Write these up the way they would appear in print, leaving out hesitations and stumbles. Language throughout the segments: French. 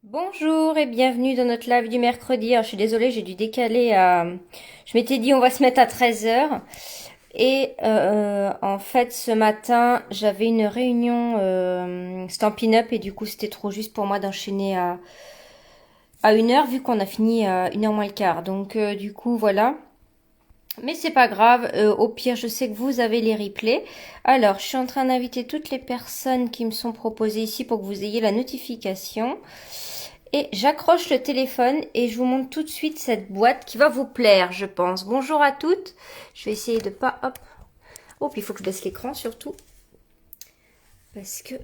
Bonjour et bienvenue dans notre live du mercredi. Alors, je suis désolée, j'ai dû décaler à... Je m'étais dit on va se mettre à 13 heures. Et en fait, ce matin, j'avais une réunion Stampin' Up et du coup, c'était trop juste pour moi d'enchaîner à 1 heure vu qu'on a fini à 1 heure moins le quart. Donc, du coup, voilà. Mais c'est pas grave, au pire, je sais que vous avez les replays. Alors, je suis en train d'inviter toutes les personnes qui me sont proposées ici pour que vous ayez la notification. Et j'accroche le téléphone et je vous montre tout de suite cette boîte qui va vous plaire, je pense. Bonjour à toutes. Je vais essayer de pas... Hop. Oh, puis il faut que je baisse l'écran surtout. Parce que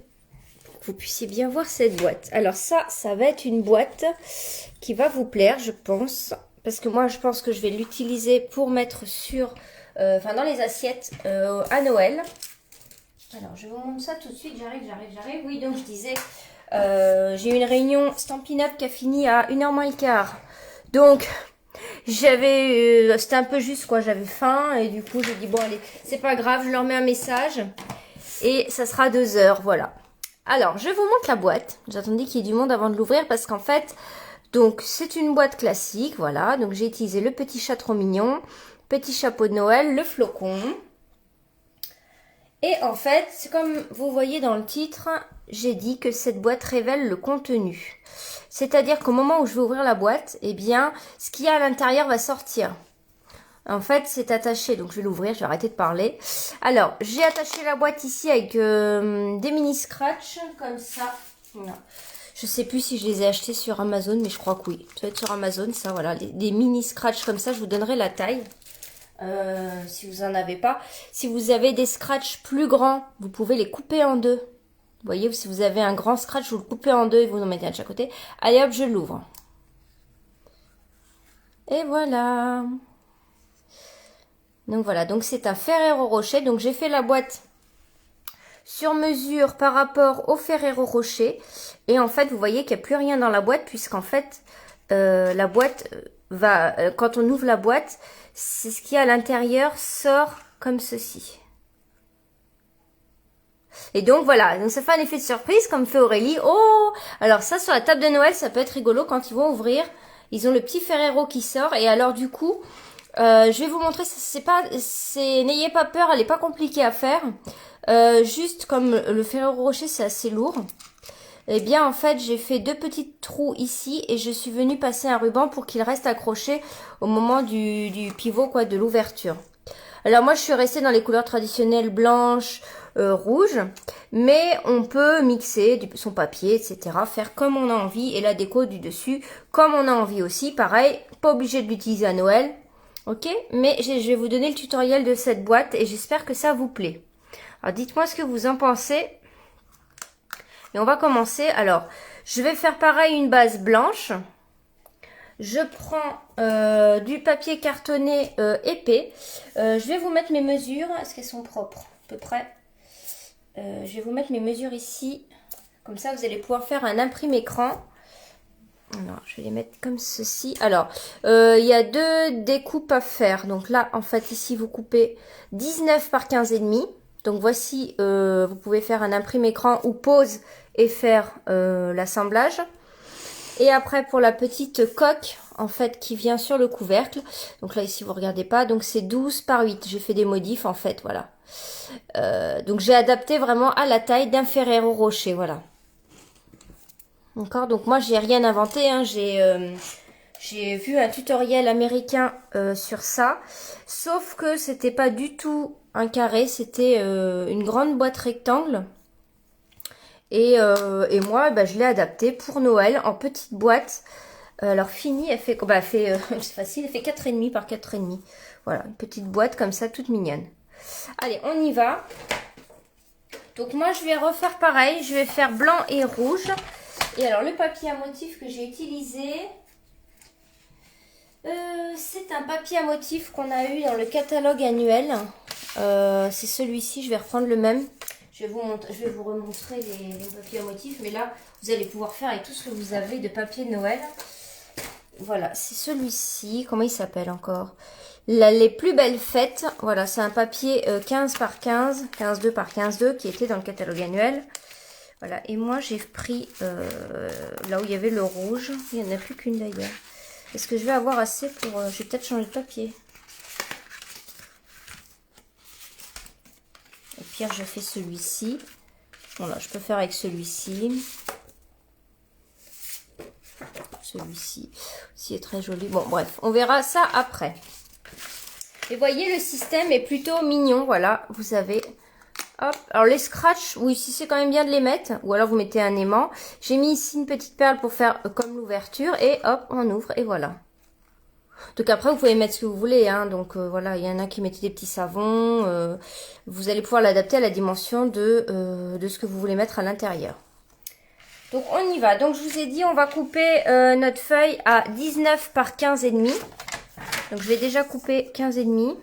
pour que vous puissiez bien voir cette boîte. Alors ça va être une boîte qui va vous plaire, je pense. Parce que moi, je pense que je vais l'utiliser pour mettre sur... Enfin, dans les assiettes à Noël. Alors, je vous montre ça tout de suite. J'arrive. Oui, donc je disais... j'ai eu une réunion Stampin' Up qui a fini à 1 heure moins le quart. Donc, c'était un peu juste quoi, j'avais faim et du coup j'ai dit bon allez, c'est pas grave, je leur mets un message et ça sera 2 heures, voilà. Alors, je vous montre la boîte. J'attendais qu'il y ait du monde avant de l'ouvrir parce qu'en fait, donc c'est une boîte classique, voilà. Donc j'ai utilisé le petit chat trop mignon, petit chapeau de Noël, le flocon. Et en fait, c'est comme vous voyez dans le titre, j'ai dit que cette boîte révèle le contenu. C'est-à-dire qu'au moment où je vais ouvrir la boîte, eh bien, ce qu'il y a à l'intérieur va sortir. En fait, c'est attaché, donc je vais l'ouvrir, je vais arrêter de parler. Alors, j'ai attaché la boîte ici avec des mini scratch comme ça. Voilà. Je sais plus si je les ai achetés sur Amazon, mais je crois que oui. Ça va être sur Amazon, ça, voilà. Des mini scratch comme ça, je vous donnerai la taille. Si vous en avez pas. Si vous avez des scratchs plus grands, vous pouvez les couper en deux. Vous voyez, si vous avez un grand scratch, vous le coupez en deux et vous en mettez un de chaque côté. Allez hop, je l'ouvre. Et voilà. Donc voilà, donc c'est un Ferrero Rocher. Donc j'ai fait la boîte sur mesure par rapport au Ferrero Rocher. Et en fait, vous voyez qu'il n'y a plus rien dans la boîte puisqu'en fait, la boîte va... quand on ouvre la boîte, c'est ce qui est à l'intérieur sort comme ceci. Et donc voilà, donc ça fait un effet de surprise comme fait Aurélie. Oh, alors ça sur la table de Noël, ça peut être rigolo quand ils vont ouvrir. Ils ont le petit Ferrero qui sort et alors du coup, je vais vous montrer. N'ayez pas peur, elle est pas compliquée à faire. Juste comme le Ferrero Rocher c'est assez lourd. Eh bien en fait j'ai fait 2 petits trous ici et je suis venue passer un ruban pour qu'il reste accroché au moment du pivot quoi, de l'ouverture. Alors moi je suis restée dans les couleurs traditionnelles blanche, rouge, mais on peut mixer son papier, etc. Faire comme on a envie et la déco du dessus comme on a envie aussi. Pareil, pas obligé de l'utiliser à Noël, ok? Mais je vais vous donner le tutoriel de cette boîte et j'espère que ça vous plaît. Alors dites-moi ce que vous en pensez. Et on va commencer. Alors, je vais faire pareil une base blanche. Je prends du papier cartonné épais. Je vais vous mettre mes mesures. Est-ce qu'elles sont propres? À peu près. Je vais vous mettre mes mesures ici. Comme ça, vous allez pouvoir faire un imprime écran. Alors, je vais les mettre comme ceci. Alors, il y a 2 découpes à faire. Donc là, en fait, ici, vous coupez 19 par 15,5. Donc voici, vous pouvez faire un imprime écran ou pause et faire l'assemblage. Et après, pour la petite coque, en fait, qui vient sur le couvercle. Donc là, ici, vous regardez pas. Donc, c'est 12 par 8. J'ai fait des modifs, en fait, voilà. Donc, j'ai adapté vraiment à la taille d'un Ferrero Rocher, voilà. D'accord. Donc, moi, j'ai rien inventé, hein. J'ai vu un tutoriel américain sur ça. Sauf que c'était pas du tout un carré. C'était une grande boîte rectangle. Et moi, bah, je l'ai adapté pour Noël en petite boîte. Alors fini, elle fait, c'est facile, elle fait 4,5 par 4,5. Voilà, une petite boîte comme ça, toute mignonne. Allez, on y va. Donc moi, je vais refaire pareil. Je vais faire blanc et rouge. Et alors, le papier à motif que j'ai utilisé, c'est un papier à motif qu'on a eu dans le catalogue annuel. C'est celui-ci, je vais reprendre le même. Je vais vous remontrer les papiers à motif. Mais là, vous allez pouvoir faire avec tout ce que vous avez de papier de Noël. Voilà, c'est celui-ci. Comment il s'appelle encore? Les plus belles fêtes. Voilà, c'est un papier 15 par 15, 15,2 par 15,2 qui était dans le catalogue annuel. Voilà, et moi j'ai pris là où il y avait le rouge. Il n'y en a plus qu'une d'ailleurs. Est-ce que je vais avoir assez pour... je vais peut-être changer de papier. Au pire, je fais celui-ci. Voilà, je peux faire avec celui-ci. Celui-ci aussi est très joli. Bon, bref, on verra ça après. Et voyez, le système est plutôt mignon. Voilà, vous avez... Hop, alors les scratchs, oui, ici c'est quand même bien de les mettre. Ou alors vous mettez un aimant. J'ai mis ici une petite perle pour faire comme l'ouverture. Et hop, on ouvre et voilà. Donc après, vous pouvez mettre ce que vous voulez. Hein. Donc voilà, il y en a qui mettaient des petits savons. Vous allez pouvoir l'adapter à la dimension de ce que vous voulez mettre à l'intérieur. Donc on y va. Donc je vous ai dit, on va couper notre feuille à 19 par 15 et demi. Donc je vais déjà couper 15 et demi.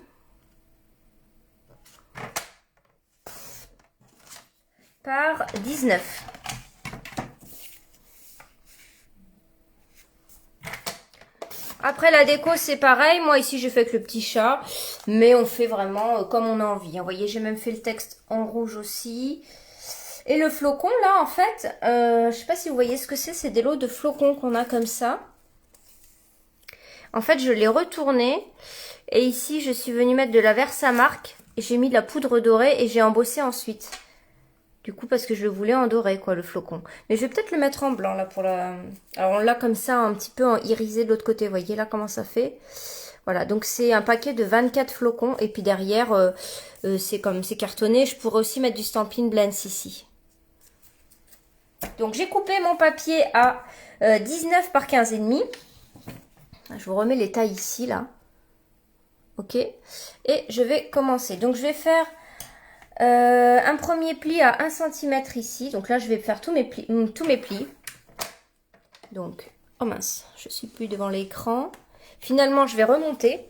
Par 19. Après la déco c'est pareil, moi ici j'ai fait avec le petit chat, mais on fait vraiment comme on a envie. Vous voyez, j'ai même fait le texte en rouge aussi. Et le flocon là en fait, je sais pas si vous voyez ce que c'est des lots de flocons qu'on a comme ça. En fait je l'ai retourné et ici je suis venue mettre de la Versamark et j'ai mis de la poudre dorée et j'ai embossé ensuite. Du coup, parce que je le voulais en doré, quoi, le flocon. Mais je vais peut-être le mettre en blanc, là, pour la... Alors, on l'a comme ça, un petit peu en irisé de l'autre côté. Vous voyez, là, comment ça fait. Voilà, donc c'est un paquet de 24 flocons. Et puis derrière, c'est comme c'est cartonné. Je pourrais aussi mettre du Stampin' Blends ici. Donc, j'ai coupé mon papier à 19 par 15 et demi. Je vous remets les tailles ici, là. Ok. Et je vais commencer. Donc, je vais faire... un premier pli à 1 cm ici. Donc là, je vais faire tous mes plis. Donc, oh mince, je suis plus devant l'écran. Finalement, je vais remonter.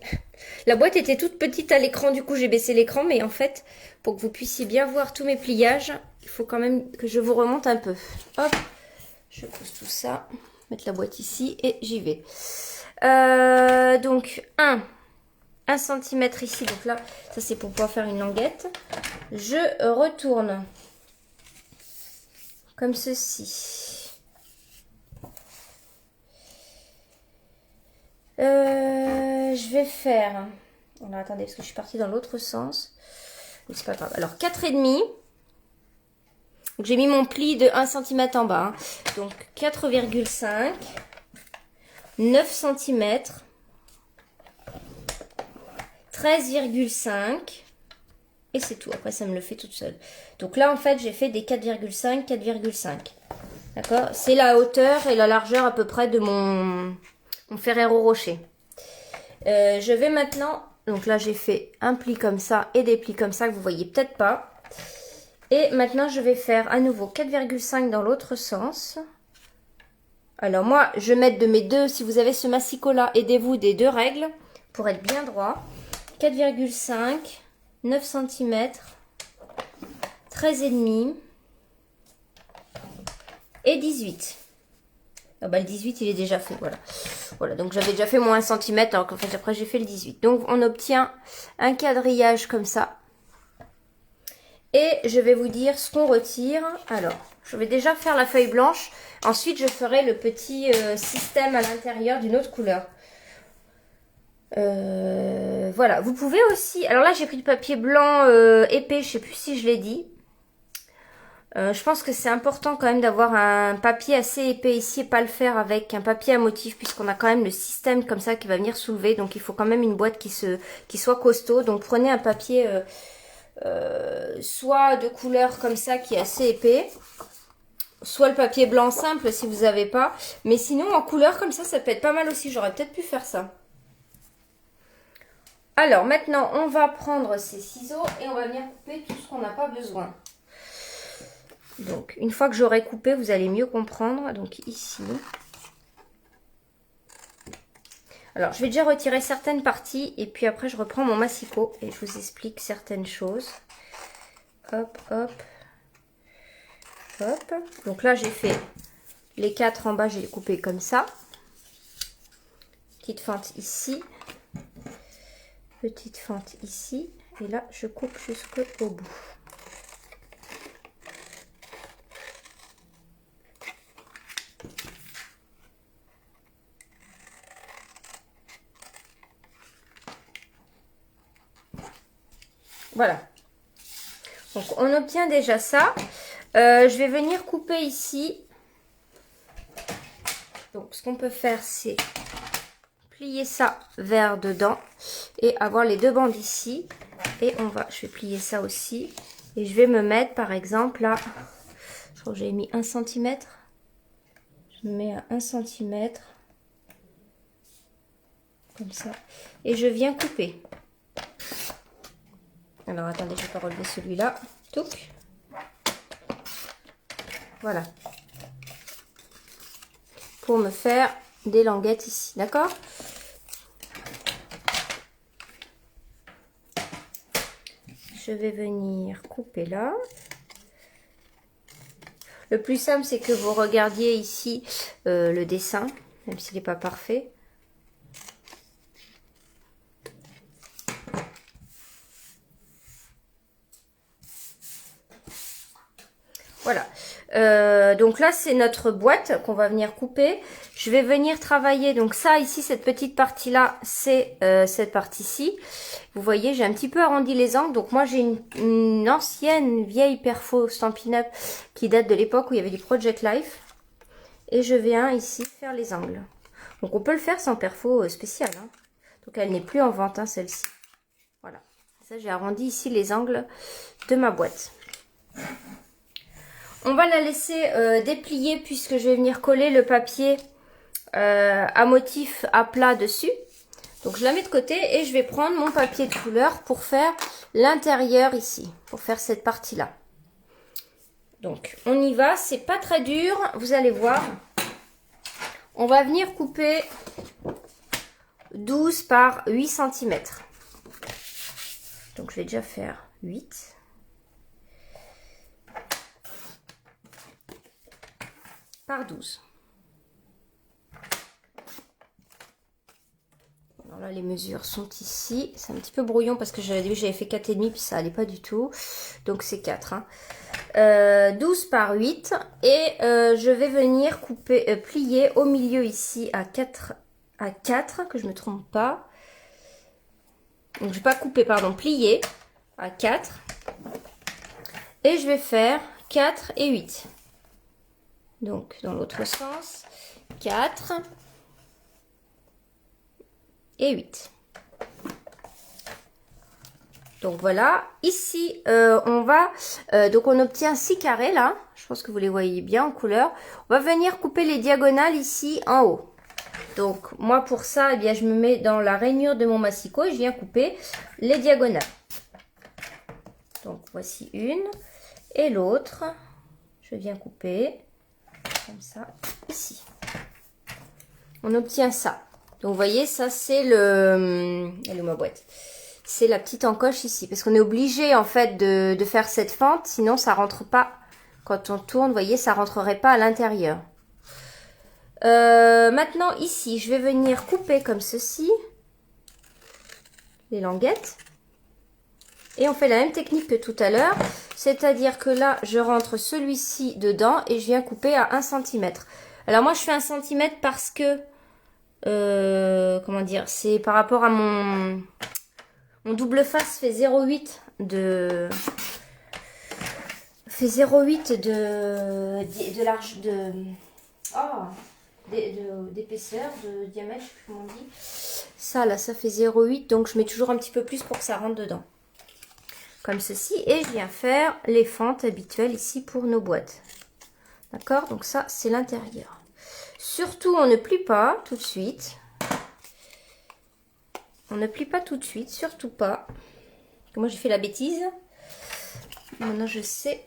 La boîte était toute petite à l'écran, du coup, j'ai baissé l'écran. Mais en fait, pour que vous puissiez bien voir tous mes pliages, il faut quand même que je vous remonte un peu. Hop, je pose tout ça. Mettre la boîte ici et j'y vais. Donc, 1 cm ici. Donc là, ça c'est pour pouvoir faire une languette. Je retourne comme ceci. Je vais faire... Alors attendez, parce que je suis partie dans l'autre sens. Mais c'est pas grave. Alors 4,5. Donc j'ai mis mon pli de 1 cm en bas. Hein. Donc 4,5. 9 cm. 13,5. Et c'est tout. Après, ça me le fait toute seule. Donc là, en fait, j'ai fait des 4,5, 4,5. D'accord? C'est la hauteur et la largeur à peu près de mon Ferrero Rocher. Je vais maintenant... Donc là, j'ai fait un pli comme ça et des plis comme ça que vous voyez peut-être pas. Et maintenant, je vais faire à nouveau 4,5 dans l'autre sens. Alors moi, je vais mettre de mes deux... Si vous avez ce massicot-là, aidez-vous des deux règles pour être bien droit. 4,5... 9 cm, 13,5 et 18. Ah bah le 18 il est déjà fait, voilà. Voilà, donc j'avais déjà fait mon 1 cm, alors qu'en fait après j'ai fait le 18. Donc on obtient un quadrillage comme ça. Et je vais vous dire ce qu'on retire. Alors, je vais déjà faire la feuille blanche. Ensuite je ferai le petit système à l'intérieur d'une autre couleur. Voilà, vous pouvez aussi... Alors là, j'ai pris du papier blanc épais, je sais plus si je l'ai dit. Je pense que c'est important quand même d'avoir un papier assez épais ici et pas le faire avec un papier à motif puisqu'on a quand même le système comme ça qui va venir soulever. Donc il faut quand même une boîte qui soit costaud. Donc prenez un papier soit de couleur comme ça qui est assez épais. Soit le papier blanc simple si vous n'avez pas. Mais sinon en couleur comme ça peut être pas mal aussi. J'aurais peut-être pu faire ça. Alors maintenant, on va prendre ces ciseaux et on va venir couper tout ce qu'on n'a pas besoin. Donc, une fois que j'aurai coupé, vous allez mieux comprendre. Donc ici. Alors, je vais déjà retirer certaines parties et puis après, je reprends mon massicot et je vous explique certaines choses. Hop, hop, hop. Donc là, j'ai fait les 4 en bas, j'ai coupé comme ça. Petite fente ici. Petite fente ici et là je coupe jusqu'au bout. Voilà. Donc on obtient déjà ça. Je vais venir couper ici. Donc ce qu'on peut faire, c'est plier ça vers dedans et avoir les deux bandes ici. Et je vais plier ça aussi. Et je vais me mettre par exemple là, je crois que j'ai mis 1 cm. Je me mets à 1 cm. Comme ça. Et je viens couper. Alors attendez, je vais pas relever celui-là. Touc. Voilà. Pour me faire des languettes ici, d'accord? Je vais venir couper là. Le plus simple, c'est que vous regardiez ici le dessin, même s'il n'est pas parfait. Voilà. Donc là, c'est notre boîte qu'on va venir couper. Je vais venir travailler. Donc ça, ici, cette petite partie-là, c'est cette partie-ci. Vous voyez, j'ai un petit peu arrondi les angles. Donc moi, j'ai une ancienne vieille perfo Stampin' Up qui date de l'époque où il y avait du Project Life. Et je viens ici faire les angles. Donc on peut le faire sans perfo spécial. Hein. Donc elle n'est plus en vente, hein, celle-ci. Voilà. Ça, j'ai arrondi ici les angles de ma boîte. On va la laisser déplier puisque je vais venir coller le papier à motif à plat dessus. Donc je la mets de côté et je vais prendre mon papier de couleur pour faire l'intérieur ici, pour faire cette partie-là. Donc on y va, c'est pas très dur, vous allez voir. On va venir couper 12 par 8 cm. Donc je vais déjà faire 8. Par 12. Alors là, les mesures sont ici. C'est un petit peu brouillon parce que j'avais fait 4,5 puis ça allait pas du tout. Donc c'est 4. Hein. 12 par 8. Et je vais venir couper, plier au milieu ici à 4, que je me trompe pas. Donc je vais pas couper, pardon, plier à 4. Et je vais faire 4 et 8. Donc, dans l'autre sens, 4 et 8. Donc, voilà. Ici, on va... donc, on obtient 6 carrés, là. Je pense que vous les voyez bien en couleur. On va venir couper les diagonales ici, en haut. Donc, moi, pour ça, eh bien, je me mets dans la rainure de mon massicot et je viens couper les diagonales. Donc, voici une. Et l'autre, je viens couper... comme ça, ici. On obtient ça. Donc, vous voyez, ça, c'est le... Elle est où ma boîte? C'est la petite encoche ici. Parce qu'on est obligé, en fait, de faire cette fente. Sinon, ça rentre pas. Quand on tourne, vous voyez, ça rentrerait pas à l'intérieur. Maintenant, ici, je vais venir couper comme ceci. Les languettes. Et on fait la même technique que tout à l'heure. C'est-à-dire que là, je rentre celui-ci dedans et je viens couper à 1 cm. Alors moi, je fais 1 cm parce que, comment dire, c'est par rapport à mon double face fait 0,8 de... fait 0,8 de large, d'épaisseur, de diamètre, je sais plus comment on dit. Ça, là, ça fait 0,8, donc je mets toujours un petit peu plus pour que ça rentre dedans. Comme ceci, et je viens faire les fentes habituelles ici pour nos boîtes. D'accord? Donc ça, c'est l'intérieur. Surtout, on ne plie pas tout de suite. On ne plie pas tout de suite, surtout pas. Moi, j'ai fait la bêtise. Maintenant, je sais.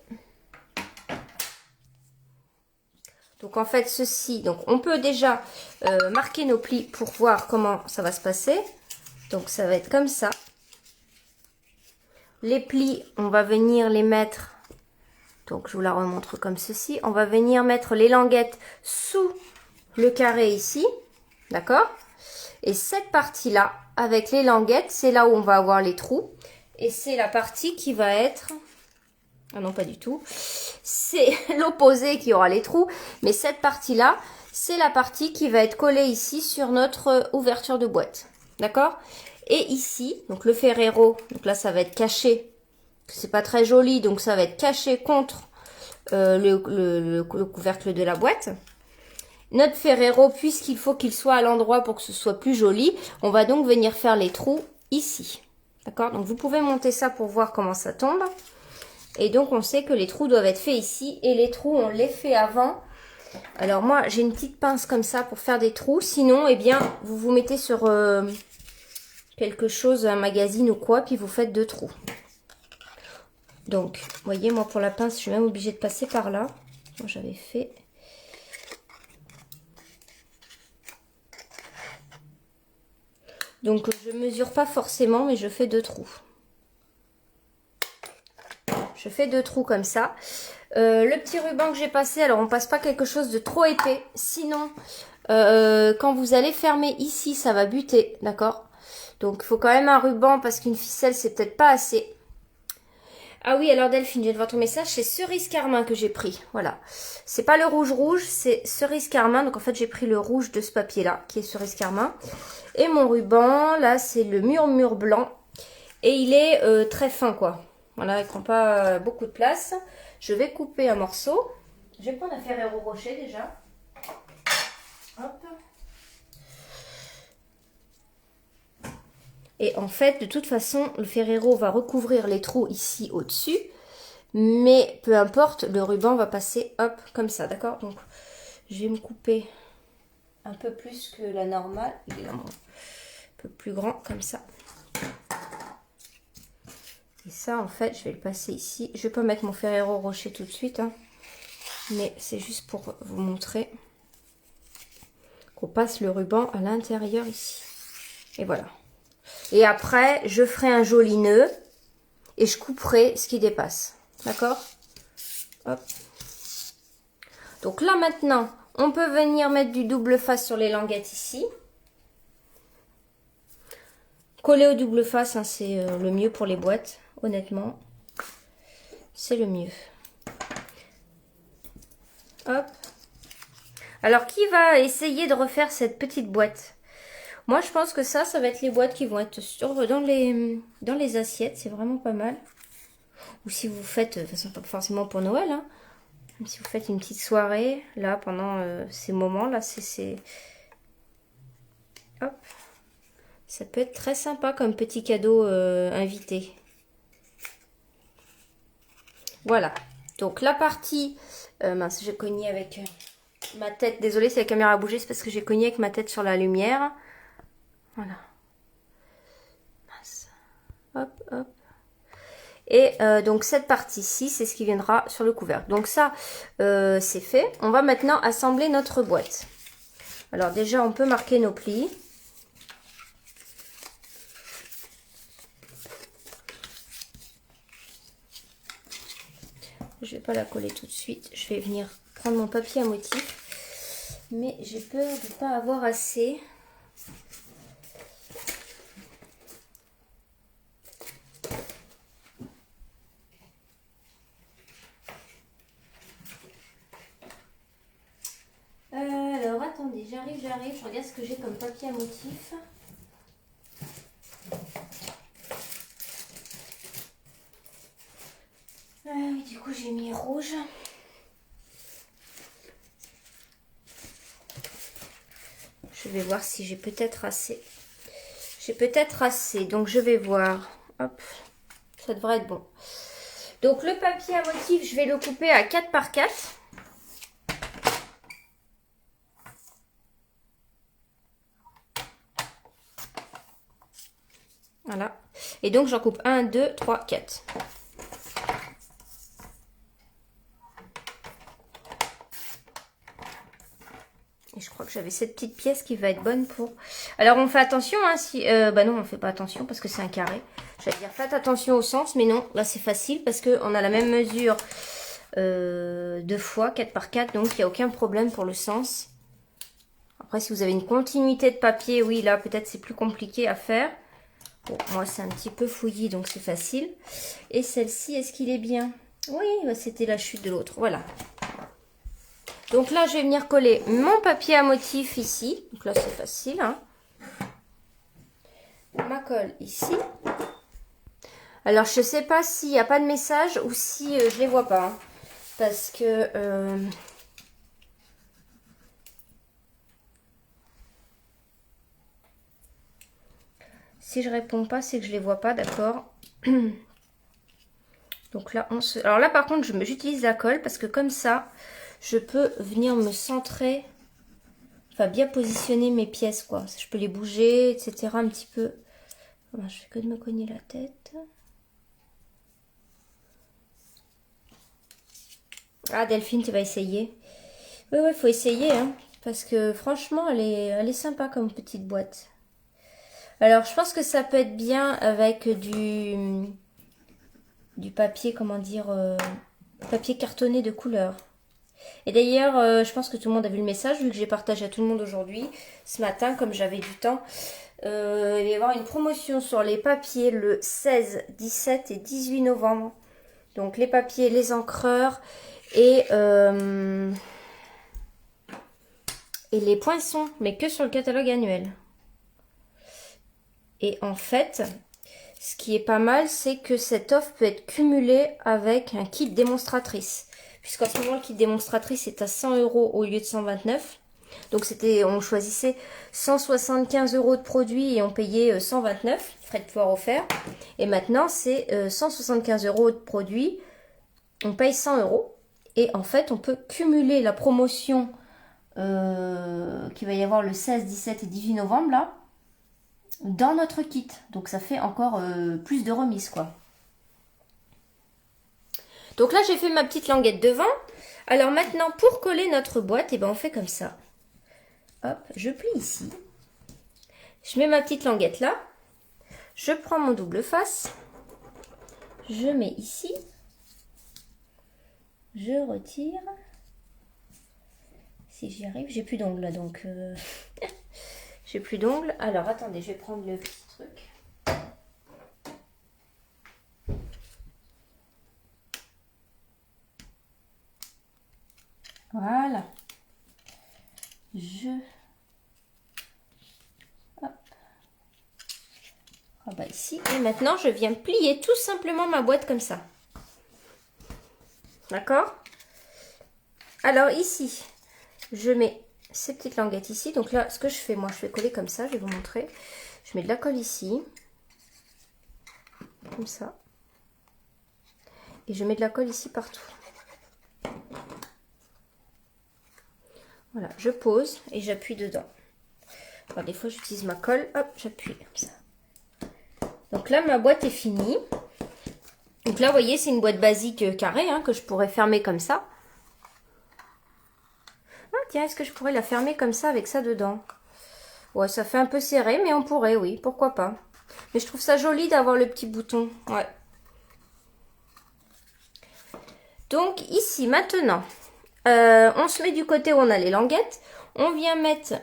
Donc, en fait, ceci, donc on peut déjà marquer nos plis pour voir comment ça va se passer. Donc, ça va être comme ça. Les plis, on va venir les mettre, donc je vous la remontre comme ceci. On va venir mettre les languettes sous le carré ici, d'accord? Et cette partie-là, avec les languettes, c'est là où on va avoir les trous. Et c'est la partie qui va être... Ah non, pas du tout. C'est l'opposé qui aura les trous. Mais cette partie-là, c'est la partie qui va être collée ici sur notre ouverture de boîte. D'accord? Et ici, donc le Ferrero, donc là ça va être caché C'est pas très joli, donc ça va être caché contre le couvercle de la boîte. Notre Ferrero, puisqu'il faut qu'il soit à l'endroit pour que ce soit plus joli, on va donc venir faire les trous ici. D'accord? Donc vous pouvez monter ça pour voir comment ça tombe. Et donc on sait que les trous doivent être faits ici. Et les trous, on les fait avant. Alors moi, j'ai une petite pince comme ça pour faire des trous. Sinon, eh bien, vous vous mettez sur quelque chose, un magazine ou quoi, puis vous faites 2 trous. Donc, vous voyez, moi pour la pince, je suis même obligée de passer par là. Moi, j'avais fait... Donc, je mesure pas forcément, mais je fais 2 trous. Je fais 2 trous comme ça. Le petit ruban que j'ai passé, alors on passe pas quelque chose de trop épais. Sinon, quand vous allez fermer ici, ça va buter, d'accord? Donc, il faut quand même un ruban parce qu'une ficelle, c'est peut-être pas assez. Ah oui, alors Delphine, je viens de voir ton message, c'est cerise carmin que j'ai pris, voilà. C'est pas le rouge rouge, c'est cerise carmin, donc en fait j'ai pris le rouge de ce papier-là, qui est cerise carmin. Et mon ruban, là c'est le murmure blanc, et il est très fin quoi. Voilà, il prend pas beaucoup de place. Je vais couper un morceau. Je vais prendre un Ferrero Rocher déjà. Hop. Et en fait, de toute façon, le Ferrero va recouvrir les trous ici au-dessus. Mais peu importe, le ruban va passer, hop, comme ça, d'accord? Donc, je vais me couper un peu plus que la normale. Évidemment, un peu plus grand, comme ça. Et ça, en fait, je vais le passer ici. Je vais pas mettre mon Ferrero Rocher tout de suite, hein, mais c'est juste pour vous montrer qu'on passe le ruban à l'intérieur ici. Et voilà. Et après, je ferai un joli nœud et je couperai ce qui dépasse. D'accord? Hop. Donc là, maintenant, on peut venir mettre du double face sur les languettes ici. Coller au double face, hein, c'est le mieux pour les boîtes, honnêtement. C'est le mieux. Hop. Alors, qui va essayer de refaire cette petite boîte? Moi, je pense que ça va être les boîtes qui vont être dans les assiettes. C'est vraiment pas mal. Ou si vous faites, de toute façon, pas forcément pour Noël, hein. Même si vous faites une petite soirée, là, pendant ces moments-là, hop. Ça peut être très sympa comme petit cadeau invité. Voilà. Donc, la partie... mince, j'ai cogné avec ma tête. Désolée si la caméra a bougé, c'est parce que j'ai cogné avec ma tête sur la lumière. Voilà. Mince. Hop, hop. Et donc cette partie-ci, c'est ce qui viendra sur le couvercle. Donc ça, c'est fait. On va maintenant assembler notre boîte. Alors déjà, on peut marquer nos plis. Je vais pas la coller tout de suite. Je vais venir prendre mon papier à motif. Mais j'ai peur de ne pas avoir assez. Alors attendez, j'arrive, je regarde ce que j'ai comme papier à motif. Oui, du coup j'ai mis rouge. Je vais voir si j'ai peut-être assez. J'ai peut-être assez, donc je vais voir. Hop, ça devrait être bon. Donc le papier à motif, je vais le couper à 4 par 4. Voilà. Et donc j'en coupe 1, 2, 3, 4. Et je crois que j'avais cette petite pièce qui va être bonne pour... Alors on fait attention, hein, si... bah non, on fait pas attention parce que c'est un carré. J'allais dire faites attention au sens, mais non, là c'est facile parce qu'on a la même mesure 2 fois, 4 par 4, donc il n'y a aucun problème pour le sens. Après, si vous avez une continuité de papier, oui, là peut-être c'est plus compliqué à faire. Bon, moi c'est un petit peu fouillis, donc c'est facile. Et celle-ci, est-ce qu'il est bien? Oui, bah, c'était la chute de l'autre, voilà. Donc là, je vais venir coller mon papier à motif ici. Donc là, c'est facile, hein. Ma colle ici. Alors, je sais pas s'il n'y a pas de message ou si je les vois pas. Hein. Parce que... si je réponds pas, c'est que je les vois pas, d'accord. Donc là, on se... Alors là, par contre, j'utilise la colle parce que comme ça, je peux venir me centrer... Enfin, bien positionner mes pièces, quoi. Je peux les bouger, etc. un petit peu. Voilà, je fais que de me cogner la tête. Ah, Delphine, tu vas essayer. Oui, il faut essayer, hein. Parce que franchement, elle est sympa comme petite boîte. Alors, je pense que ça peut être bien avec du papier, comment dire, papier cartonné de couleur. Et d'ailleurs, je pense que tout le monde a vu le message, vu que j'ai partagé à tout le monde aujourd'hui, ce matin, comme j'avais du temps. Il va y avoir une promotion sur les papiers le 16, 17 et 18 novembre. Donc les papiers, les encreurs et les poinçons, mais que sur le catalogue annuel. Et en fait, ce qui est pas mal, c'est que cette offre peut être cumulée avec un kit démonstratrice. Puisqu'en ce moment, le kit démonstratrice est à 100 € au lieu de 129. Donc on choisissait 175 € de produits et on payait 129, frais de port offerts. Et maintenant, c'est 175 € de produits, on paye 100 €. Et en fait, on peut cumuler la promotion qui va y avoir le 16, 17 et 18 novembre, là, dans notre kit. Donc ça fait encore plus de remise, quoi. Donc là, j'ai fait ma petite languette devant. Alors maintenant, pour coller notre boîte, et ben, on fait comme ça. Hop, je plie ici. Je mets ma petite languette là. Je prends mon double face. Je mets ici. Je retire. Si j'y arrive, j'ai plus d'ongles là, donc... j'ai plus d'ongles. Alors, attendez, je vais prendre le petit truc. Voilà. Hop. Ah bah ici. Et maintenant, je viens plier tout simplement ma boîte comme ça. D'accord? Alors ici, je mets ces petites languettes ici. Donc là, ce que je fais, moi, je vais coller comme ça. Je vais vous montrer. Je mets de la colle ici. Comme ça. Et je mets de la colle ici partout. Voilà, je pose et j'appuie dedans. Alors des fois j'utilise ma colle, hop, j'appuie comme ça. Donc là ma boîte est finie. Donc là vous voyez c'est une boîte basique carrée hein, que je pourrais fermer comme ça. Ah tiens, est-ce que je pourrais la fermer comme ça avec ça dedans? Ouais, ça fait un peu serré mais on pourrait, oui, pourquoi pas. Mais je trouve ça joli d'avoir le petit bouton, ouais. Donc ici maintenant, on se met du côté où on a les languettes. On vient mettre,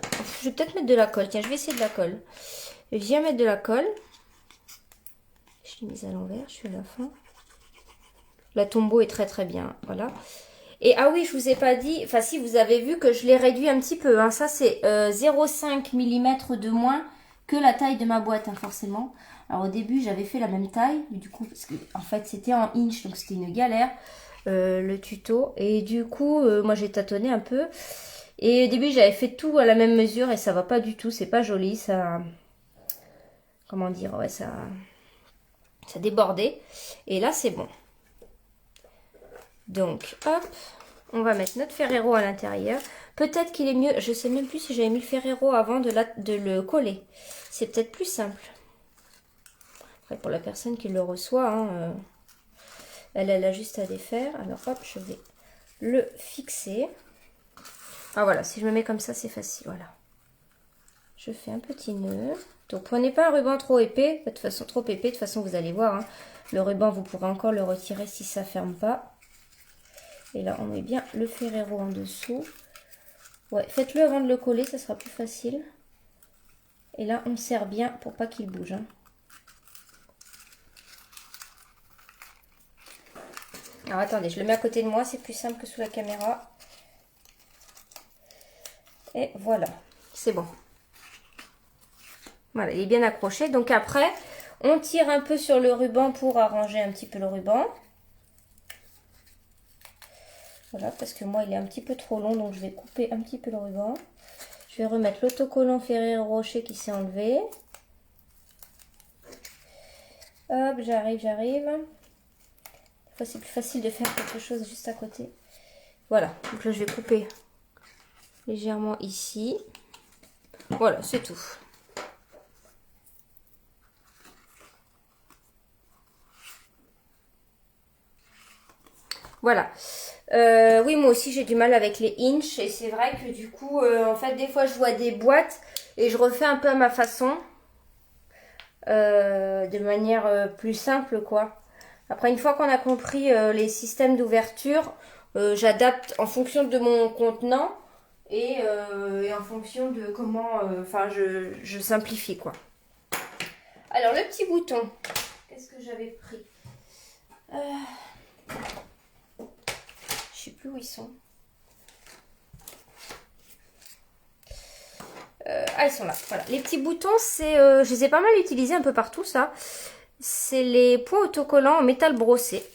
je vais peut-être mettre de la colle. Tiens, je vais essayer de la colle. Je viens mettre de la colle. Je l'ai mise à l'envers, je suis à la fin. La tombeau est très très bien, voilà. Et ah oui, je vous ai pas dit, enfin si vous avez vu que je l'ai réduit un petit peu. Hein, ça c'est 0,5 mm de moins que la taille de ma boîte, hein, forcément. Alors au début j'avais fait la même taille, mais du coup, parce que, en fait c'était en inch, donc c'était une galère. Le tuto et du coup moi j'ai tâtonné un peu et au début j'avais fait tout à la même mesure et ça va pas du tout, c'est pas joli, ça, comment dire, ouais, ça débordait et là c'est bon. Donc hop, on va mettre notre Ferrero à l'intérieur. Peut-être qu'il est mieux, je sais même plus si j'avais mis le Ferrero avant de le coller, c'est peut-être plus simple. Après pour la personne qui le reçoit hein, elle a juste à défaire. Alors hop, je vais le fixer. Ah voilà, si je me mets comme ça, c'est facile. Voilà. Je fais un petit nœud. Donc prenez pas un ruban trop épais. De toute façon, trop épais. De toute façon, vous allez voir. Hein, le ruban, vous pourrez encore le retirer si ça ferme pas. Et là, on met bien le Ferrero en dessous. Ouais, faites-le avant de le coller, ça sera plus facile. Et là, on serre bien pour pas qu'il bouge. Hein. Alors attendez, je le mets à côté de moi, c'est plus simple que sous la caméra. Et voilà, c'est bon. Voilà, il est bien accroché. Donc après, On tire un peu sur le ruban pour arranger un petit peu le ruban. Voilà, parce que moi il est un petit peu trop long, donc je vais couper un petit peu le ruban. Je vais remettre l'autocollant Ferrero Rocher qui s'est enlevé. Hop, j'arrive. Des fois c'est plus facile de faire quelque chose juste à côté. Voilà, donc là je vais couper légèrement ici. Voilà, c'est tout. Voilà. Oui, moi aussi j'ai du mal avec les inches et c'est vrai que du coup, en fait, des fois je vois des boîtes et je refais un peu à ma façon, de manière plus simple, quoi. Après, une fois qu'on a compris les systèmes d'ouverture, j'adapte en fonction de mon contenant et en fonction de comment, enfin, je simplifie, quoi. Alors, le petit bouton, qu'est-ce que j'avais pris? Je sais plus où ils sont. Ah, ils sont là. Voilà. Les petits boutons, c'est, je les ai pas mal utilisés un peu partout, ça. C'est les points autocollants en métal brossé.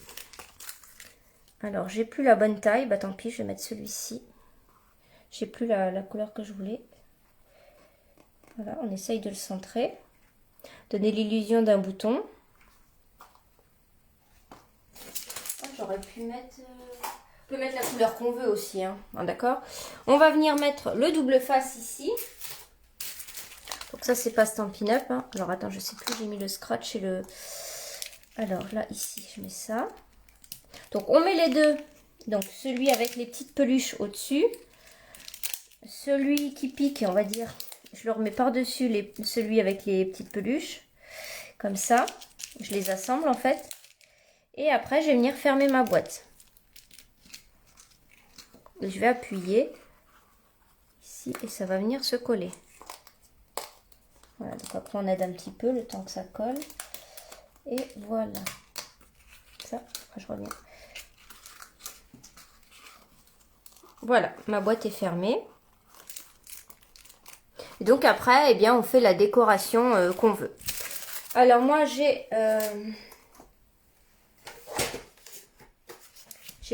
Alors, j'ai plus la bonne taille. Bah, tant pis, je vais mettre celui-ci. J'ai plus la couleur que je voulais. Voilà, on essaye de le centrer. Donner l'illusion d'un bouton. Oh, j'aurais pu mettre... On peut mettre la couleur qu'on veut aussi, hein. D'accord. On va venir mettre le double face ici. Donc ça, c'est pas Stampin' Up, hein. Alors, attends, je sais plus, j'ai mis le scratch et le... Alors, là, ici, je mets ça. Donc, on met les deux. Donc, celui avec les petites peluches au-dessus. Celui qui pique, on va dire, je le remets par-dessus celui avec les petites peluches. Comme ça. Je les assemble, en fait. Et après, je vais venir fermer ma boîte. Et je vais appuyer ici et ça va venir se coller. Voilà, donc après on aide un petit peu le temps que ça colle. Et voilà. Ça, après je reviens. Voilà, ma boîte est fermée. Et donc après, eh bien, on fait la décoration qu'on veut. Alors moi j'ai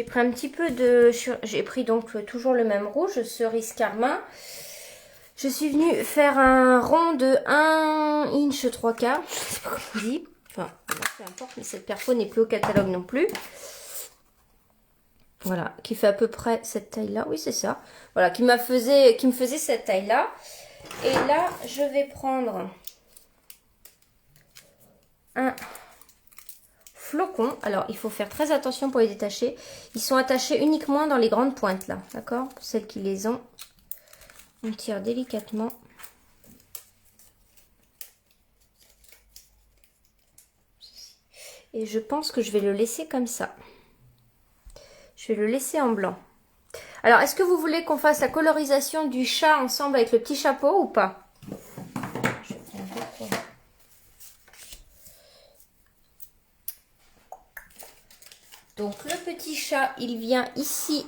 pris un petit peu de... J'ai pris donc toujours le même rouge, cerise carmin. Je suis venue faire un rond de 1 inch 3/4. Je sais pas comment on dit. Enfin, peu importe, mais cette perfo n'est plus au catalogue non plus. Voilà, qui fait à peu près cette taille-là. Oui, c'est ça. Voilà, qui me faisait cette taille-là. Et là, je vais prendre un flocon. Alors, il faut faire très attention pour les détacher. Ils sont attachés uniquement dans les grandes pointes, là. D'accord? Pour celles qui les ont. On tire délicatement. Et je pense que je vais le laisser comme ça. Je vais le laisser en blanc. Alors, est-ce que vous voulez qu'on fasse la colorisation du chat ensemble avec le petit chapeau ou pas? Donc, le petit chat, il vient ici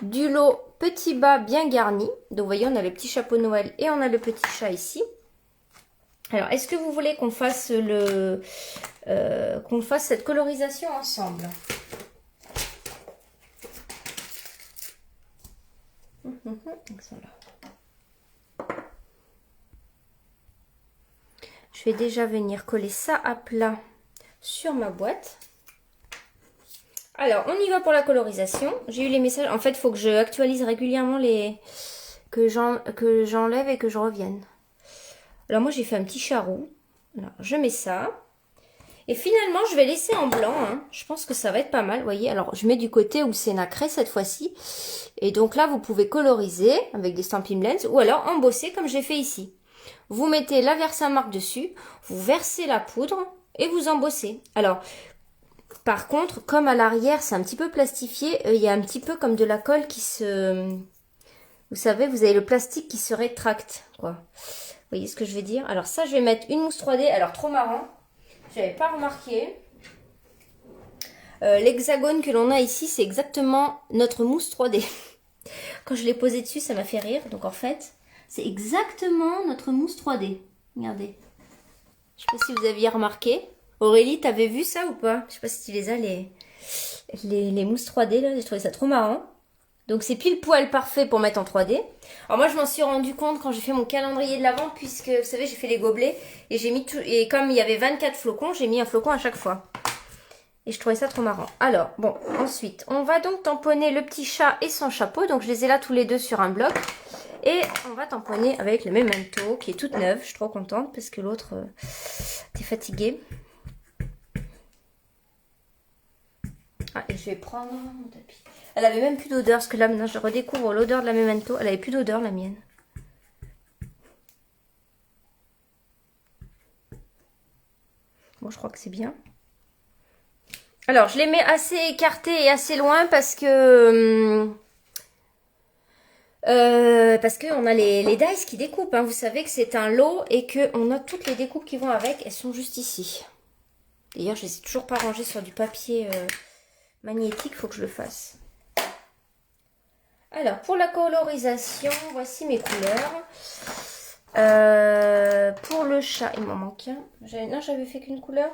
du lot petit bas bien garni. Donc, vous voyez, on a le petit chapeau de Noël et on a le petit chat ici. Alors, est-ce que vous voulez qu'on fasse cette colorisation ensemble? Je vais déjà venir coller ça à plat sur ma boîte. Alors, on y va pour la colorisation. J'ai eu les messages. En fait, il faut que je actualise régulièrement que j'enlève et que je revienne. Alors, moi, j'ai fait un petit charroux. Alors, je mets ça. Et finalement, je vais laisser en blanc. Hein. Je pense que ça va être pas mal, vous voyez. Alors, je mets du côté où c'est nacré cette fois-ci. Et donc là, vous pouvez coloriser avec des Stampin' Blends ou alors embosser comme j'ai fait ici. Vous mettez la Versamark dessus, vous versez la poudre et vous embossez. Alors, par contre, comme à l'arrière, c'est un petit peu plastifié, il y a un petit peu comme de la colle qui se... Vous savez, vous avez le plastique qui se rétracte, quoi. Vous voyez ce que je veux dire? Alors ça, je vais mettre une mousse 3D. Alors, trop marrant. Je n'avais pas remarqué. L'hexagone que l'on a ici, c'est exactement notre mousse 3D. Quand je l'ai posé dessus, ça m'a fait rire. Donc, en fait, c'est exactement notre mousse 3D. Regardez. Je sais pas si vous aviez remarqué. Aurélie, t'avais vu ça ou pas? Je sais pas si tu les as, les mousses 3D là. J'ai trouvé ça trop marrant. Donc c'est pile poil parfait pour mettre en 3D. Alors moi je m'en suis rendu compte quand j'ai fait mon calendrier de l'Avent, puisque vous savez j'ai fait les gobelets et j'ai mis tout, et comme il y avait 24 flocons, j'ai mis un flocon à chaque fois. Et je trouvais ça trop marrant. Alors bon, ensuite on va donc tamponner le petit chat et son chapeau. Donc je les ai là tous les deux sur un bloc. Et on va tamponner avec le Memento qui est toute neuve. Je suis trop contente parce que l'autre était fatiguée. Ah, et je vais prendre mon tapis. Elle avait même plus d'odeur, parce que là maintenant je redécouvre l'odeur de la Memento. Elle avait plus d'odeur, la mienne. Bon, je crois que c'est bien. Alors, je les mets assez écartés et assez loin parce que on a les dice qui découpent. Hein. Vous savez que c'est un lot et qu'on a toutes les découpes qui vont avec. Elles sont juste ici. D'ailleurs, je les ai toujours pas rangées sur du papier magnétique. Il faut que je le fasse. Alors, pour la colorisation, voici mes couleurs. Pour le chat, il m'en manque un. Non, j'avais fait qu'une couleur.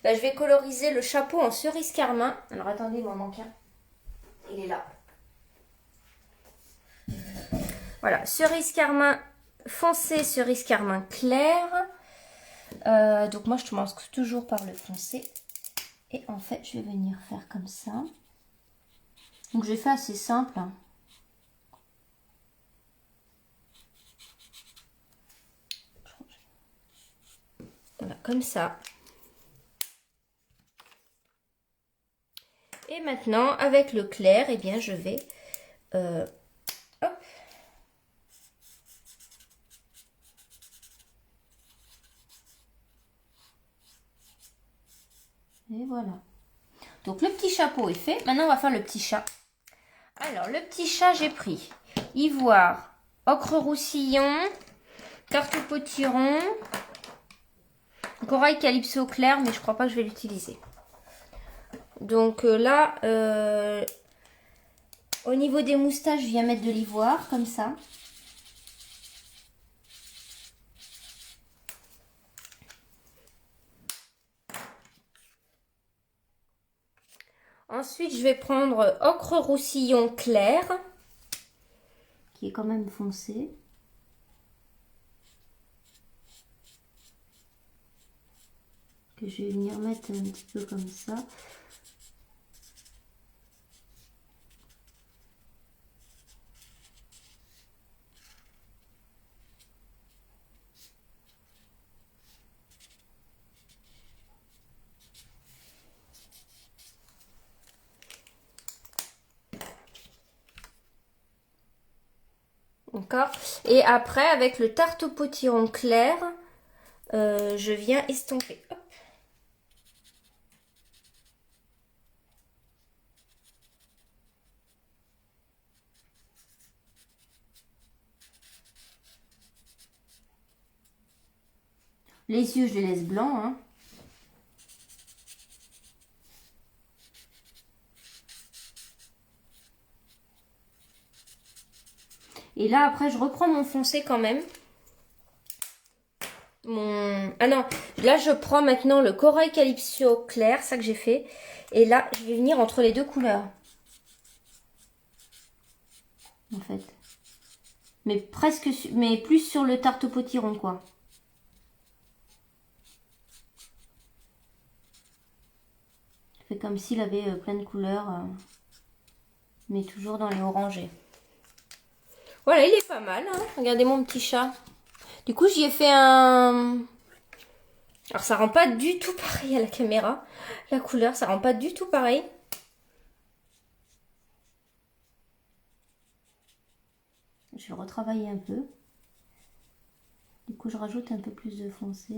Là, je vais coloriser le chapeau en cerise carmin. Alors, attendez, il m'en manque un. Il est là. Voilà, cerise carmin foncé, cerise carmin clair. Donc, moi, je commence toujours par le foncé. Et en fait, je vais venir faire comme ça. Donc, j'ai fait assez simple. Hein. Voilà, comme ça. Et maintenant, avec le clair, eh bien, je vais... hop. Et voilà. Donc, le petit chapeau est fait. Maintenant, on va faire le petit chat. Alors, le petit chat, j'ai pris ivoire, ocre roussillon, carte potiron, corail calypso clair, mais je crois pas que je vais l'utiliser. Donc là, au niveau des moustaches, je viens mettre de l'ivoire, comme ça. Ensuite, je vais prendre ocre roussillon clair, qui est quand même foncé. Que je vais venir mettre un petit peu comme ça. D'accord. Et après, avec le tarte au potiron clair, je viens estomper. Hop. Les yeux, je les laisse blancs. Hein. Et là, après, je reprends mon foncé quand même. Ah non, là, je prends maintenant le corail calypso clair, ça que j'ai fait. Et là, je vais venir entre les deux couleurs. En fait. Mais presque, mais plus sur le tarte au potiron, quoi. Je fais comme s'il avait plein de couleurs. Mais toujours dans les orangés. Voilà, il est pas mal. Hein. Regardez mon petit chat. Du coup, j'y ai fait un... Alors, ça rend pas du tout pareil à la caméra. La couleur, ça rend pas du tout pareil. Je vais retravailler un peu. Du coup, je rajoute un peu plus de foncé.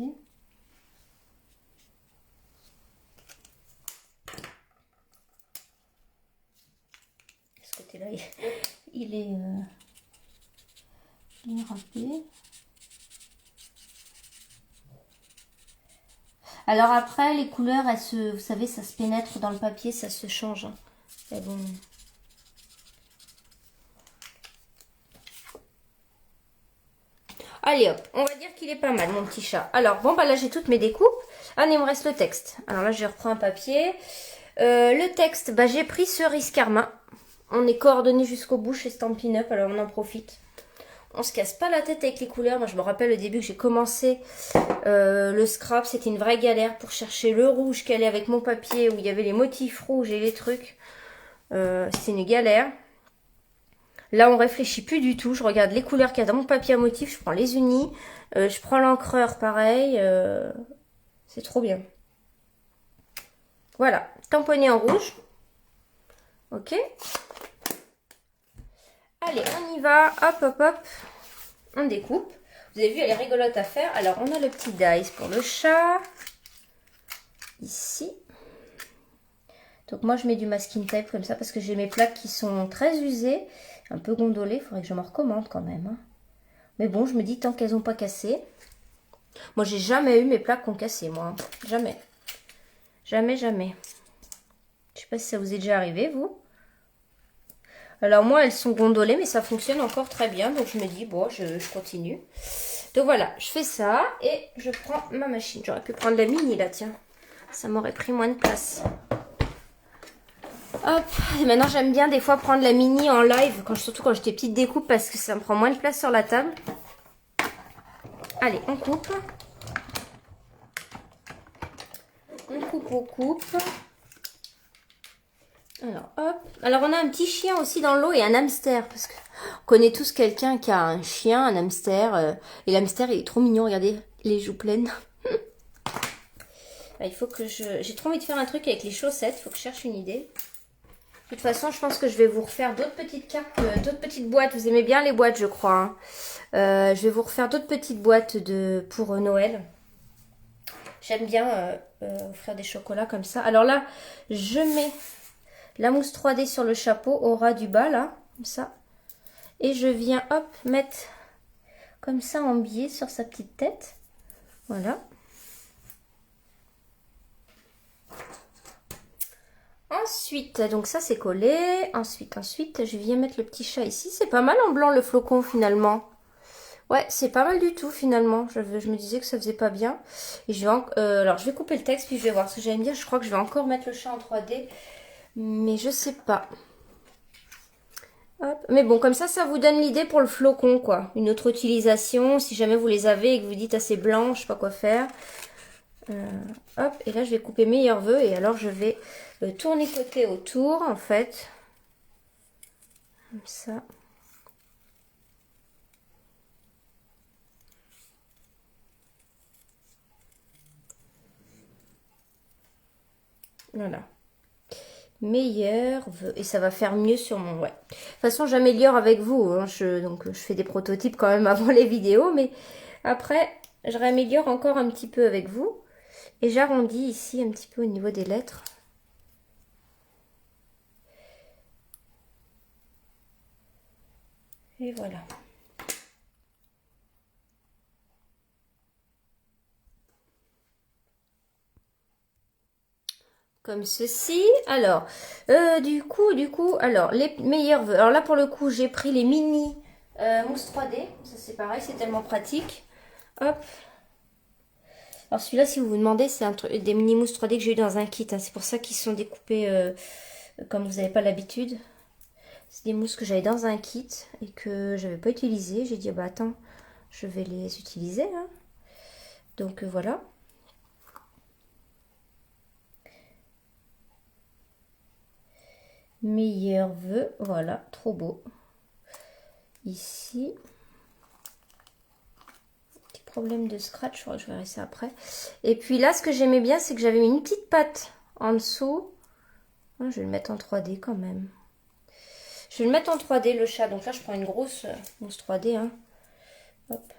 Ce côté-là, il est bien râpé. Alors après, les couleurs, elles se, vous savez, ça se pénètre dans le papier, ça se change. Hein. Elles vont... Allez hop, on va va dire qu'il est pas mal, mon petit chat. Alors, bon, bah là, j'ai toutes mes découpes. Ah, il me reste le texte. Alors là, je reprends un papier. Le texte, bah j'ai pris Cerise Karma. On est coordonnés jusqu'au bout chez Stampin' Up, alors on en profite. On se casse pas la tête avec les couleurs. Moi, je me rappelle au début que j'ai commencé le scrap. C'était une vraie galère pour chercher le rouge qui allait avec mon papier, où il y avait les motifs rouges et les trucs. C'était une galère. Là, on réfléchit plus du tout. Je regarde les couleurs qu'il y a dans mon papier à motif. Je prends les unis. Je prends l'encreur, pareil. C'est trop bien. Voilà. Tamponné en rouge. Ok. Allez, on y va. Hop, hop, hop. On découpe. Vous avez vu, elle est rigolote à faire. Alors, on a le petit dice pour le chat. Ici. Donc, moi, je mets du masking tape comme ça parce que j'ai mes plaques qui sont très usées. Un peu gondolées. Il faudrait que je m'en recommande quand même. Hein. Mais bon, je me dis tant qu'elles n'ont pas cassé. Moi, j'ai jamais eu mes plaques qui ont cassé, moi. Jamais. Jamais, jamais. Je sais pas si ça vous est déjà arrivé, vous. Alors moi, elles sont gondolées, mais ça fonctionne encore très bien. Donc je me dis, bon, je continue. Donc voilà, je fais ça et je prends ma machine. J'aurais pu prendre la mini là, tiens. Ça m'aurait pris moins de place. Hop, et maintenant j'aime bien des fois prendre la mini en live, surtout quand j'étais petite découpe, parce que ça me prend moins de place sur la table. Allez, on coupe. On coupe, on coupe. Alors, hop. Alors, on a un petit chien aussi dans l'eau et un hamster. Parce que on connaît tous quelqu'un qui a un chien, un hamster. Et l'hamster, il est trop mignon. Regardez, les joues pleines. Il faut que j'ai trop envie de faire un truc avec les chaussettes. Il faut que je cherche une idée. De toute façon, je pense que je vais vous refaire d'autres petites cartes, d'autres petites boîtes. Vous aimez bien les boîtes, je crois. Hein. Je vais vous refaire d'autres petites boîtes pour Noël. J'aime bien offrir des chocolats comme ça. Alors là, je mets... la mousse 3D sur le chapeau au ras du bas, là, comme ça. Et je viens, hop, mettre comme ça en biais sur sa petite tête. Voilà. Ensuite, donc ça c'est collé. Ensuite, je viens mettre le petit chat ici. C'est pas mal en blanc le flocon finalement. Ouais, c'est pas mal du tout finalement. Je me disais que ça faisait pas bien. Et alors je vais couper le texte puis je vais voir ce que j'aime bien. Je crois que je vais encore mettre le chat en 3D. Mais je sais pas. Hop. Mais bon, comme ça vous donne l'idée pour le flocon, quoi. Une autre utilisation, si jamais vous les avez et que vous dites assez blanc, je sais pas quoi faire. Hop, et là je vais couper meilleurs vœux. Et alors je vais tourner côté autour, en fait. Comme ça. Voilà. Meilleur vœu. Et ça va faire mieux sur mon... Ouais. De toute façon, j'améliore avec vous. Hein. Donc, je fais des prototypes quand même avant les vidéos. Mais après, je réaméliore encore un petit peu avec vous. Et j'arrondis ici un petit peu au niveau des lettres. Et voilà. Comme ceci. Alors, du coup, alors, les meilleurs vœux. Alors là, pour le coup, j'ai pris les mini mousse 3D. Ça, c'est pareil, c'est tellement pratique. Hop. Alors, celui-là, si vous vous demandez, c'est des mini mousses 3D que j'ai eu dans un kit. Hein. C'est pour ça qu'ils sont découpés comme vous n'avez pas l'habitude. C'est des mousses que j'avais dans un kit et que j'avais pas utilisé. J'ai dit, bah attends, je vais les utiliser. Hein. Donc, voilà. Meilleur vœu, voilà, trop beau. Ici, petit problème de scratch, je verrai ça après. Et puis là, ce que j'aimais bien, c'est que j'avais mis une petite patte en dessous. Je vais le mettre en 3D quand même. Je vais le mettre en 3D, le chat. Donc là, je prends une grosse mousse 3D. Hein. Hop.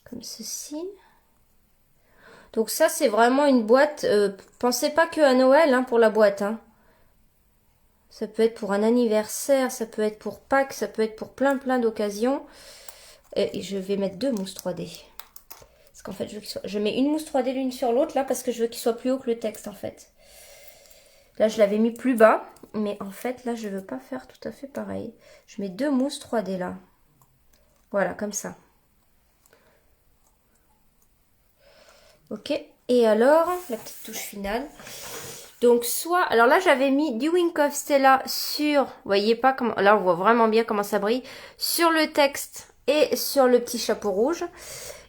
Comme ceci. Donc ça, c'est vraiment une boîte. Pensez pas que à Noël hein, pour la boîte. Hein. Ça peut être pour un anniversaire, ça peut être pour Pâques, ça peut être pour plein d'occasions. Et je vais mettre 2 mousses 3D. Parce qu'en fait, je mets une mousse 3D l'une sur l'autre là parce que je veux qu'il soit plus haut que le texte en fait. Là, je l'avais mis plus bas. Mais en fait, là, je veux pas faire tout à fait pareil. Je mets 2 mousses 3D là. Voilà, comme ça. Ok. Et alors, la petite touche finale. Donc soit, alors là j'avais mis du Wink of Stella sur, vous voyez pas comment, là on voit vraiment bien comment ça brille, sur le texte et sur le petit chapeau rouge.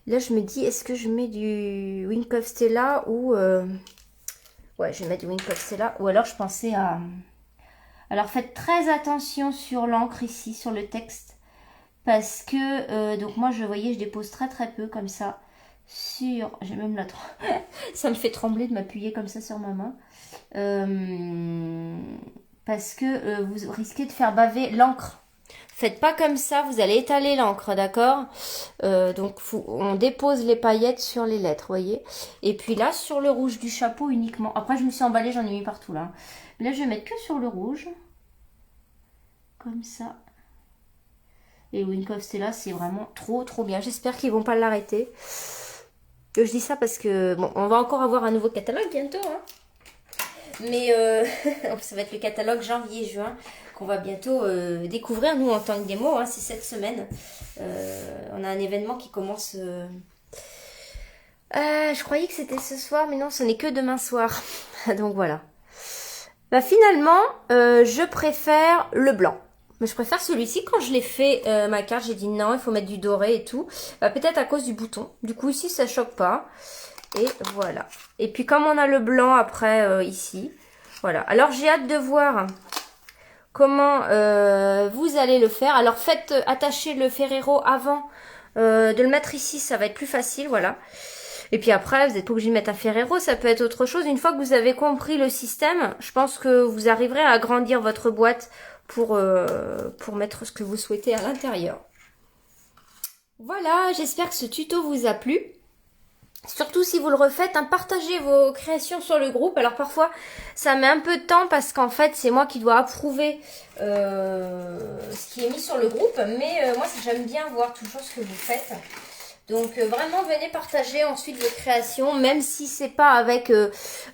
Là je me dis, est-ce que je mets du Wink of Stella ou... Ouais, je vais mettre du Wink of Stella. Ou alors je pensais à... Alors faites très attention sur l'encre ici, sur le texte. Parce que, donc moi je voyais, je dépose très très peu comme ça. Sur... J'ai même la... ça me fait trembler de m'appuyer comme ça sur ma main. Parce que vous risquez de faire baver l'encre. Faites pas comme ça, vous allez étaler l'encre, d'accord? Donc on dépose les paillettes sur les lettres, voyez? Et puis là, sur le rouge du chapeau uniquement. Après, je me suis emballée, j'en ai mis partout là. Là, je vais mettre que sur le rouge. Comme ça. Et Wink of Stella, c'est vraiment trop trop bien. J'espère qu'ils vont pas l'arrêter. Je dis ça parce que, bon, on va encore avoir un nouveau catalogue bientôt, hein. Mais ça va être le catalogue janvier-juin qu'on va bientôt découvrir, nous, en tant que démo. Hein, c'est cette semaine. On a un événement qui commence... je croyais que c'était ce soir, mais non, ce n'est que demain soir. Donc voilà. Bah, finalement, je préfère le blanc. Mais je préfère celui-ci. Quand je l'ai fait, ma carte, j'ai dit non, il faut mettre du doré et tout. Bah, peut-être à cause du bouton. Du coup, ici, ça choque pas. Et voilà. Et puis, comme on a le blanc après, ici. Voilà. Alors, j'ai hâte de voir comment vous allez le faire. Alors, faites attacher le Ferrero avant de le mettre ici. Ça va être plus facile, voilà. Et puis après, vous n'êtes pas obligé de mettre un Ferrero, ça peut être autre chose. Une fois que vous avez compris le système, je pense que vous arriverez à agrandir votre boîte pour mettre ce que vous souhaitez à l'intérieur. Voilà, j'espère que ce tuto vous a plu. Surtout si vous le refaites, hein, partagez vos créations sur le groupe. Alors parfois, ça met un peu de temps parce qu'en fait, c'est moi qui dois approuver ce qui est mis sur le groupe. Mais moi, j'aime bien voir toujours ce que vous faites. Donc vraiment venez partager ensuite vos créations, même si c'est pas avec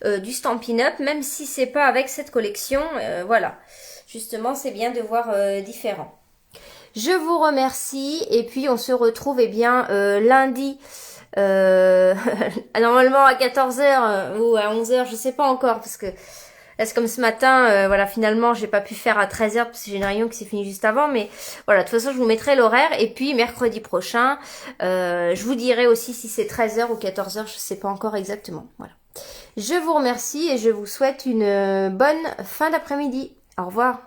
du Stampin' Up, même si c'est pas avec cette collection, voilà. Justement, c'est bien de voir différent. Je vous remercie et puis on se retrouve bien lundi, normalement à 14 h ou à 11 h, je sais pas encore parce que là, c'est comme ce matin, voilà, finalement, j'ai pas pu faire à 13 h parce que j'ai une réunion qui s'est finie juste avant. Mais voilà, de toute façon, je vous mettrai l'horaire. Et puis, mercredi prochain, je vous dirai aussi si c'est 13 h ou 14 h. Je sais pas encore exactement. Voilà. Je vous remercie et je vous souhaite une bonne fin d'après-midi. Au revoir.